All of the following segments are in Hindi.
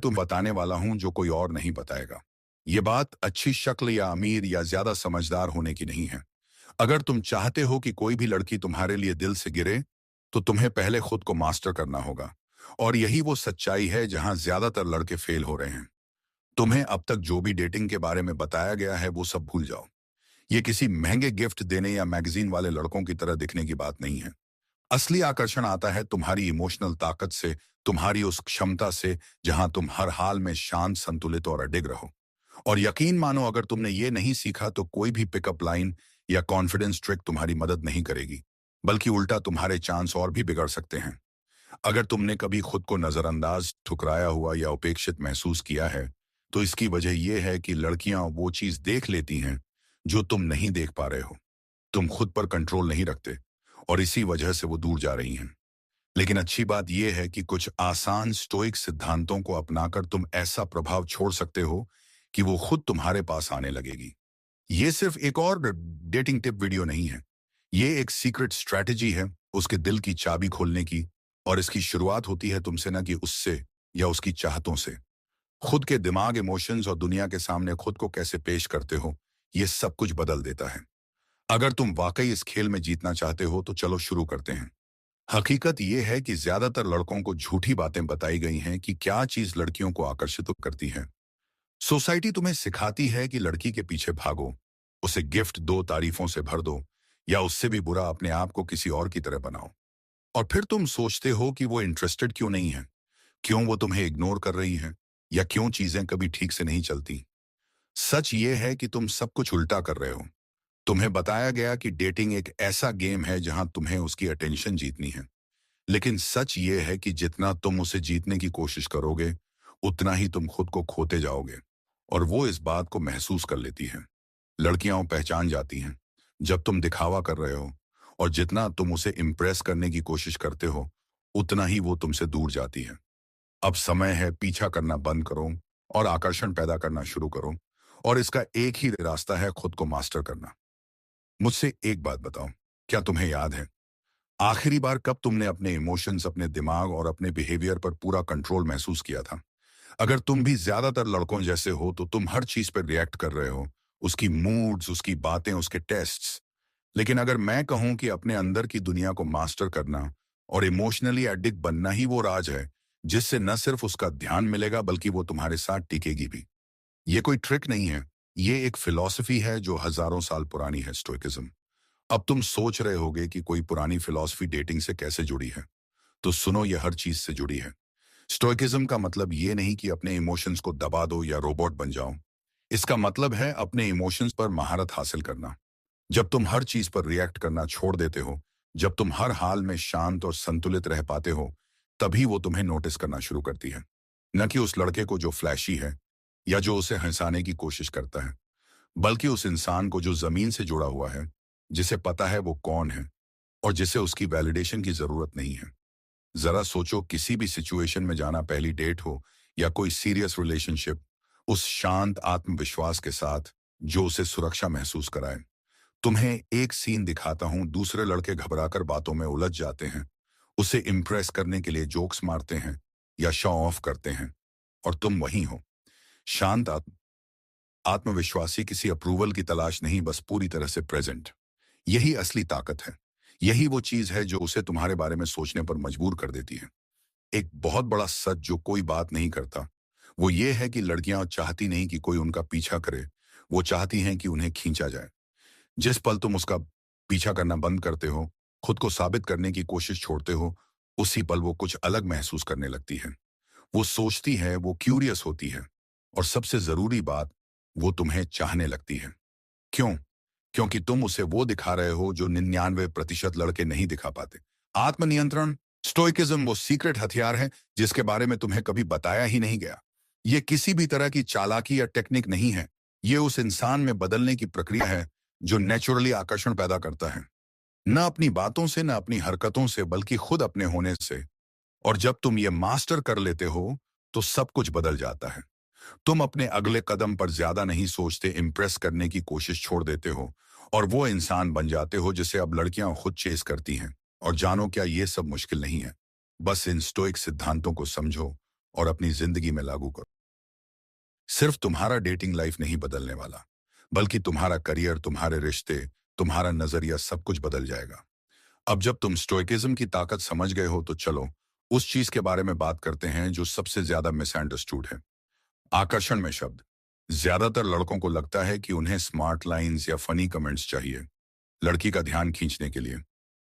तुम बताने वाला हूं जो कोई और नहीं बताएगा। ये बात अच्छी शक्ल या अमीर या ज्यादा समझदार होने की नहीं है। अगर तुम चाहते हो कि कोई भी लड़की तुम्हारे लिए दिल से गिरे, तो तुम्हें पहले खुद को मास्टर करना होगा। और यही वो सच्चाई है जहां ज्यादातर लड़के फेल हो रहे हैं। तुम्हें अब तक जो भी डेटिंग के बारे में बताया गया है वो सब भूल जाओ। ये किसी महंगे गिफ्ट देने या मैगजीन वाले लड़कों की तरह दिखने की बात नहीं है। असली आकर्षण आता है तुम्हारी इमोशनल ताकत से, तुम्हारी उस क्षमता से जहां तुम हर हाल में शांत, संतुलित और अडिग रहो। और यकीन मानो, अगर तुमने ये नहीं सीखा तो कोई भी पिकअप लाइन या कॉन्फिडेंस ट्रिक तुम्हारी मदद नहीं करेगी, बल्कि उल्टा तुम्हारे चांस और भी बिगड़ सकते हैं। अगर तुमने कभी खुद को नजरअंदाज, ठुकराया हुआ या उपेक्षित महसूस किया है, तो इसकी वजह यह है कि लड़कियां वो चीज देख लेती हैं जो तुम नहीं देख पा रहे हो। तुम खुद पर कंट्रोल नहीं रखते, और इसी वजह से वो दूर जा रही हैं। लेकिन अच्छी बात यह है कि कुछ आसान स्टोइक सिद्धांतों को अपनाकर तुम ऐसा प्रभाव छोड़ सकते हो कि वो खुद तुम्हारे पास आने लगेगी। ये सिर्फ एक और डेटिंग टिप वीडियो नहीं है। ये एक सीक्रेट स्ट्रैटेजी है उसके दिल की चाबी खोलने की। और इसकी शुरुआत होती है तुमसे, ना कि उससे या उसकी चाहतों से। खुद के दिमाग, इमोशंस और दुनिया के सामने खुद को कैसे पेश करते हो, ये सब कुछ बदल देता है। अगर तुम वाकई इस खेल में जीतना चाहते हो तो चलो शुरू करते हैं। हकीकत यह है कि ज्यादातर लड़कों को झूठी बातें बताई गई हैं कि क्या चीज लड़कियों को आकर्षित करती है। सोसाइटी तुम्हें सिखाती है कि लड़की के पीछे भागो, उसे गिफ्ट दो, तारीफों से भर दो, या उससे भी बुरा अपने आप को किसी और की तरह बनाओ। और फिर तुम सोचते हो कि वो इंटरेस्टेड क्यों नहीं है, क्यों वो तुम्हें इग्नोर कर रही है, या क्यों चीजें कभी ठीक से नहीं चलती। सच ये है कि तुम सब कुछ उल्टा कर रहे हो। तुम्हें बताया गया कि डेटिंग एक ऐसा गेम है जहां तुम्हें उसकी अटेंशन जीतनी है। लेकिन सच ये है कि जितना तुम उसे जीतने की कोशिश करोगे, उतना ही तुम खुद को खोते जाओगे। और वो इस बात को महसूस कर लेती है। लड़कियां पहचान जाती हैं जब तुम दिखावा कर रहे हो, और जितना तुम उसे इम्प्रेस करने की कोशिश करते हो, उतना ही वो तुमसे दूर जाती है। अब समय है, पीछा करना बंद करो और आकर्षण पैदा करना शुरू करो। और इसका एक ही रास्ता है, खुद को मास्टर करना। मुझसे एक बात बताओ, क्या तुम्हें याद है आखिरी बार कब तुमने अपने इमोशंस, अपने दिमाग और अपने बिहेवियर पर पूरा कंट्रोल महसूस किया था? अगर तुम भी ज्यादातर लड़कों जैसे हो तो तुम हर चीज पर रिएक्ट कर रहे हो, उसकी मूड्स, उसकी बातें, उसके टेस्ट्स। लेकिन अगर मैं कहूं कि अपने अंदर की दुनिया को मास्टर करना और इमोशनली एडिक्ट बनना ही वो राज है जिससे न सिर्फ उसका ध्यान मिलेगा बल्कि वो तुम्हारे साथ टिकेगी भी। ये कोई ट्रिक नहीं है, ये एक फिलॉसफी है जो हजारों साल पुरानी है, स्टोइकिज्म। अब तुम सोच रहे होगे कि कोई पुरानी फिलॉसफी डेटिंग से कैसे जुड़ी है। तो सुनो, ये हर चीज से जुड़ी है। स्टोइकिज्म का मतलब ये नहीं कि अपने इमोशंस को दबा दो या रोबोट बन जाओ। इसका मतलब है अपने इमोशंस पर महारत हासिल करना। जब तुम हर चीज पर रिएक्ट करना छोड़ देते हो, जब तुम हर हाल में शांत और संतुलित रह पाते हो, तभी वो तुम्हें नोटिस करना शुरू करती है। न कि उस लड़के को जो फ्लैशी है या जो उसे हंसाने की कोशिश करता है, बल्कि उस इंसान को जो जमीन से जुड़ा हुआ है, जिसे पता है वो कौन है और जिसे उसकी वैलिडेशन की जरूरत नहीं है। जरा सोचो, किसी भी सिचुएशन में जाना, पहली डेट हो या कोई सीरियस रिलेशनशिप, उस शांत आत्मविश्वास के साथ जो उसे सुरक्षा महसूस कराए। तुम्हें एक सीन दिखाता हूं, दूसरे लड़के घबराकर बातों में उलझ जाते हैं, उसे इम्प्रेस करने के लिए जोक्स मारते हैं या शो ऑफ करते हैं, और तुम वहीं हो, शांत, आत्मविश्वासी, किसी अप्रूवल की तलाश नहीं, बस पूरी तरह से प्रेजेंट। यही असली ताकत है। यही वो चीज है जो उसे तुम्हारे बारे में सोचने पर मजबूर कर देती है। एक बहुत बड़ा सच जो कोई बात नहीं करता, वो ये है कि लड़कियां चाहती नहीं कि कोई उनका पीछा करे, वो चाहती हैं कि उन्हें खींचा जाए। जिस पल तुम उसका पीछा करना बंद करते हो, खुद को साबित करने की कोशिश छोड़ते हो, उसी पल वो कुछ अलग महसूस करने लगती है। वो सोचती है, वो क्यूरियस होती है, और सबसे जरूरी बात, वो तुम्हें चाहने लगती है। क्यों? क्योंकि तुम उसे वो दिखा रहे हो जो 99% लड़के नहीं दिखा पाते। आत्मनियंत्रण, स्टोइकिज्म वो सीक्रेट हथियार है जिसके बारे में तुम्हें कभी बताया ही नहीं गया। ये किसी भी तरह की चालाकी या टेक्निक नहीं है। ये उस इंसान में बदलने की प्रक्रिया है जो नेचुरली आकर्षण पैदा करता है। न अपनी बातों से, न अपनी हरकतों से, बल्कि खुद अपने होने से। और जब तुम ये मास्टर कर लेते हो, तो सब कुछ बदल जाता है। तुम अपने अगले कदम पर ज्यादा नहीं सोचते, इम्प्रेस करने की कोशिश छोड़ देते हो, और वो इंसान बन जाते हो जिसे अब लड़कियां खुद चेस करती हैं। और जानो क्या, ये सब मुश्किल नहीं है। बस इन स्टोइक सिद्धांतों को समझो और अपनी जिंदगी में लागू करो। सिर्फ तुम्हारा डेटिंग लाइफ नहीं बदलने वाला, बल्कि तुम्हारा करियर, तुम्हारे रिश्ते, तुम्हारा नजरिया सब कुछ बदल जाएगा। अब जब तुम स्टोइकिज्म की ताकत समझ गए हो तो चलो उस चीज के बारे में बात करते हैं जो सबसे ज्यादा मिसअंडरस्टूड है। आकर्षण में शब्द। ज्यादातर लड़कों को लगता है कि उन्हें स्मार्ट लाइंस या फनी कमेंट्स चाहिए लड़की का ध्यान खींचने के लिए।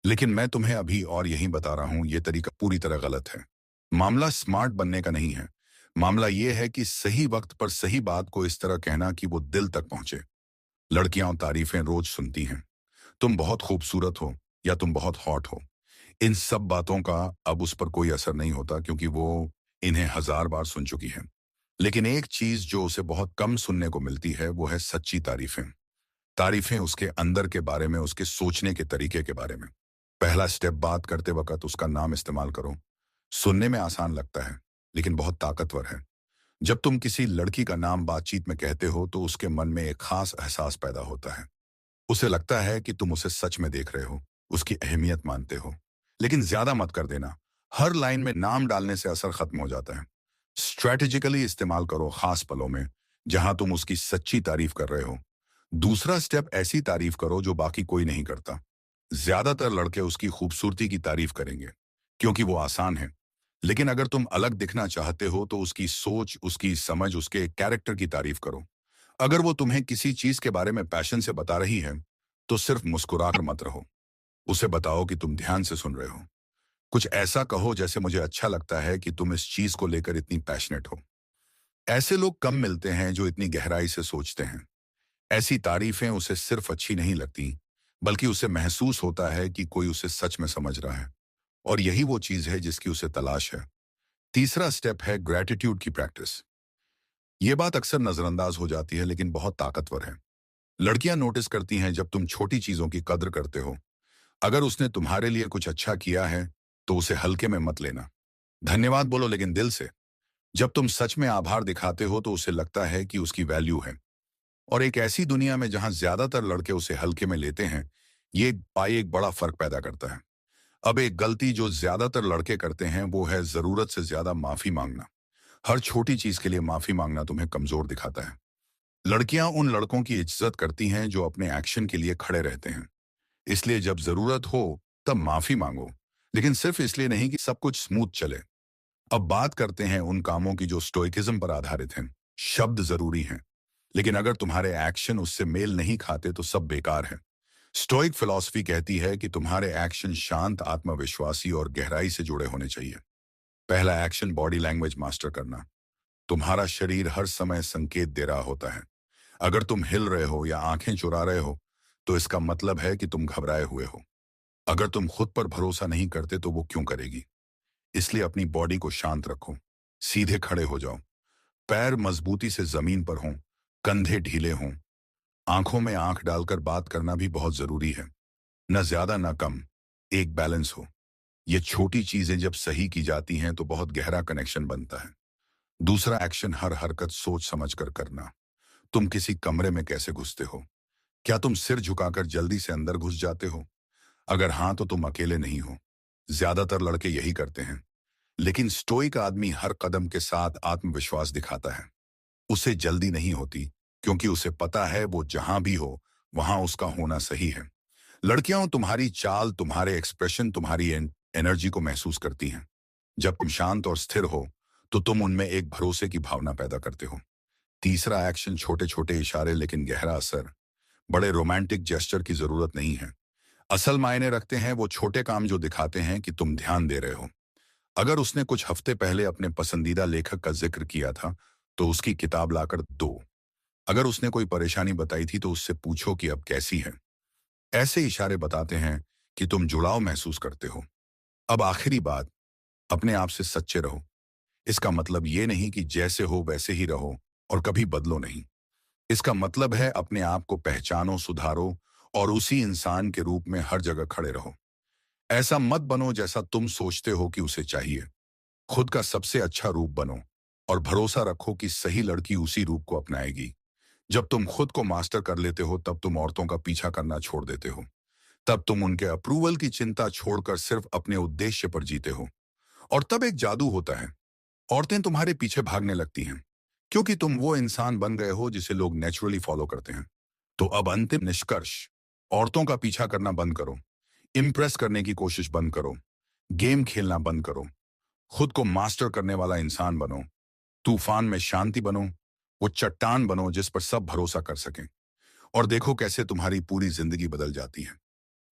लेकिन मैं तुम्हें अभी और यही बता रहा हूं, यह तरीका पूरी तरह गलत है। मामला स्मार्ट बनने का नहीं है। मामला यह है कि सही वक्त पर सही बात को इस तरह कहना कि वो दिल तक पहुंचे। लड़कियां तारीफें रोज सुनती हैं, तुम बहुत खूबसूरत हो या तुम बहुत हॉट हो। इन सब बातों का अब उस पर कोई असर नहीं होता क्योंकि वो इन्हें 1000 बार सुन चुकी है। लेकिन एक चीज जो उसे बहुत कम सुनने को मिलती है वो है सच्ची तारीफें। तारीफें उसके अंदर के बारे में, उसके सोचने के तरीके के बारे में। पहला स्टेप, बात करते वक्त उसका नाम इस्तेमाल करो। सुनने में आसान लगता है लेकिन बहुत ताकतवर है। जब तुम किसी लड़की का नाम बातचीत में कहते हो तो उसके मन में एक खास एहसास पैदा होता है। उसे लगता है कि तुम उसे सच में देख रहे हो, उसकी अहमियत मानते हो। लेकिन ज्यादा मत कर देना। हर लाइन में नाम डालने से असर खत्म हो जाता है। स्ट्रेटेजिकली इस्तेमाल करो खास पलों में जहां तुम उसकी सच्ची तारीफ कर रहे हो। दूसरा स्टेप, ऐसी तारीफ करो जो बाकी कोई नहीं करता। ज्यादातर लड़के उसकी खूबसूरती की तारीफ करेंगे क्योंकि वो आसान है। लेकिन अगर तुम अलग दिखना चाहते हो तो उसकी सोच, उसकी समझ, उसके कैरेक्टर की तारीफ करो। अगर वो तुम्हें किसी चीज के बारे में पैशन से बता रही है तो सिर्फ मुस्कुराकर मत रहो। उसे बताओ कि तुम ध्यान से सुन रहे हो। कुछ ऐसा कहो जैसे, मुझे अच्छा लगता है कि तुम इस चीज को लेकर इतनी पैशनेट हो। ऐसे लोग कम मिलते हैं जो इतनी गहराई से सोचते हैं। ऐसी तारीफें उसे सिर्फ अच्छी नहीं लगती, बल्कि उसे महसूस होता है कि कोई उसे सच में समझ रहा है। और यही वो चीज है जिसकी उसे तलाश है। तीसरा स्टेप है ग्रेटिट्यूड की प्रैक्टिस। ये बात अक्सर नजरअंदाज हो जाती है लेकिन बहुत ताकतवर है। लड़कियां नोटिस करती हैं जब तुम छोटी चीजों की कद्र करते हो। अगर उसने तुम्हारे लिए कुछ अच्छा किया है तो उसे हल्के में मत लेना। धन्यवाद बोलो लेकिन दिल से। जब तुम सच में आभार दिखाते हो तो उसे लगता है कि उसकी वैल्यू है। और एक ऐसी दुनिया में जहां ज्यादातर लड़के उसे हल्के में लेते हैं, ये पाई एक बड़ा फर्क पैदा करता है। अब एक गलती जो ज्यादातर लड़के करते हैं वो है जरूरत से ज्यादा माफी मांगना। हर छोटी चीज के लिए माफी मांगना तुम्हें कमजोर दिखाता है। लड़कियां उन लड़कों की इज्जत करती हैं जो अपने एक्शन के लिए खड़े रहते हैं। इसलिए जब जरूरत हो तब माफी मांगो, लेकिन सिर्फ इसलिए नहीं कि सब कुछ स्मूथ चले। अब बात करते हैं उन कामों की जो स्टोइकिज्म पर आधारित हैं। शब्द जरूरी हैं, लेकिन अगर तुम्हारे एक्शन उससे मेल नहीं खाते तो सब बेकार है। स्टोइक फिलॉसफी कहती है कि तुम्हारे एक्शन शांत, आत्मविश्वासी और गहराई से जुड़े होने चाहिए। पहला एक्शन, बॉडी लैंग्वेज मास्टर करना। तुम्हारा शरीर हर समय संकेत दे रहा होता है। अगर तुम हिल रहे हो या आंखें चुरा रहे हो तो इसका मतलब है कि तुम घबराए हुए हो। अगर तुम खुद पर भरोसा नहीं करते तो वो क्यों करेगी। इसलिए अपनी बॉडी को शांत रखो। सीधे खड़े हो जाओ। पैर मजबूती से जमीन पर हों, कंधे ढीले हों। आंखों में आंख डालकर बात करना भी बहुत जरूरी है। न ज्यादा न कम, एक बैलेंस हो। ये छोटी चीजें जब सही की जाती हैं तो बहुत गहरा कनेक्शन बनता है। दूसरा एक्शन, हर हरकत सोच समझ कर करना। तुम किसी कमरे में कैसे घुसते हो? क्या तुम सिर झुकाकर जल्दी से अंदर घुस जाते हो? अगर हाँ तो तुम अकेले नहीं हो। ज्यादातर लड़के यही करते हैं। लेकिन स्टोइक आदमी हर कदम के साथ आत्मविश्वास दिखाता है। उसे जल्दी नहीं होती क्योंकि उसे पता है वो जहां भी हो वहां उसका होना सही है। लड़कियां तुम्हारी चाल, तुम्हारे एक्सप्रेशन, तुम्हारी एनर्जी को महसूस करती हैं। जब तुम शांत और स्थिर हो तो तुम उनमें एक भरोसे की भावना पैदा करते हो। तीसरा एक्शन, छोटे छोटे इशारे लेकिन गहरा असर। बड़े रोमांटिक जेस्चर की जरूरत नहीं है। असल मायने रखते हैं वो छोटे काम जो दिखाते हैं कि तुम ध्यान दे रहे हो। अगर उसने कुछ हफ्ते पहले अपने पसंदीदा लेखक का जिक्र किया था तो उसकी किताब लाकर दो। अगर उसने कोई परेशानी बताई थी तो उससे पूछो कि अब कैसी है। ऐसे इशारे बताते हैं कि तुम जुड़ाव महसूस करते हो। अब आखिरी बात, अपने आप से सच्चे रहो। इसका मतलब ये नहीं कि जैसे हो वैसे ही रहो और कभी बदलो नहीं। इसका मतलब है अपने आप को पहचानो, सुधारो और उसी इंसान के रूप में हर जगह खड़े रहो। ऐसा मत बनो जैसा तुम सोचते हो कि उसे चाहिए। खुद का सबसे अच्छा रूप बनो और भरोसा रखो कि सही लड़की उसी रूप को अपनाएगी। जब तुम खुद को मास्टर कर लेते हो तब तुम औरतों का पीछा करना छोड़ देते हो। तब तुम उनके अप्रूवल की चिंता छोड़कर सिर्फ अपने उद्देश्य पर जीते हो। और तब एक जादू होता है। औरतें तुम्हारे पीछे भागने लगती हैं क्योंकि तुम वो इंसान बन गए हो जिसे लोग नेचुरली फॉलो करते हैं। तो अब अंतिम निष्कर्ष, औरतों का पीछा करना बंद करो, इम्प्रेस करने की कोशिश बंद करो, गेम खेलना बंद करो, खुद को मास्टर करने वाला इंसान बनो, तूफान में शांति बनो, वो चट्टान बनो जिस पर सब भरोसा कर सकें। और देखो कैसे तुम्हारी पूरी जिंदगी बदल जाती है।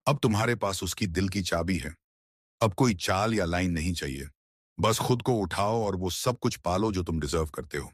अब तुम्हारे पास उसकी दिल की चाबी है। अब कोई चाल या लाइन नहीं चाहिए। बस खुद को उठाओ और वो सब कुछ पालो जो तुम डिजर्व करते हो।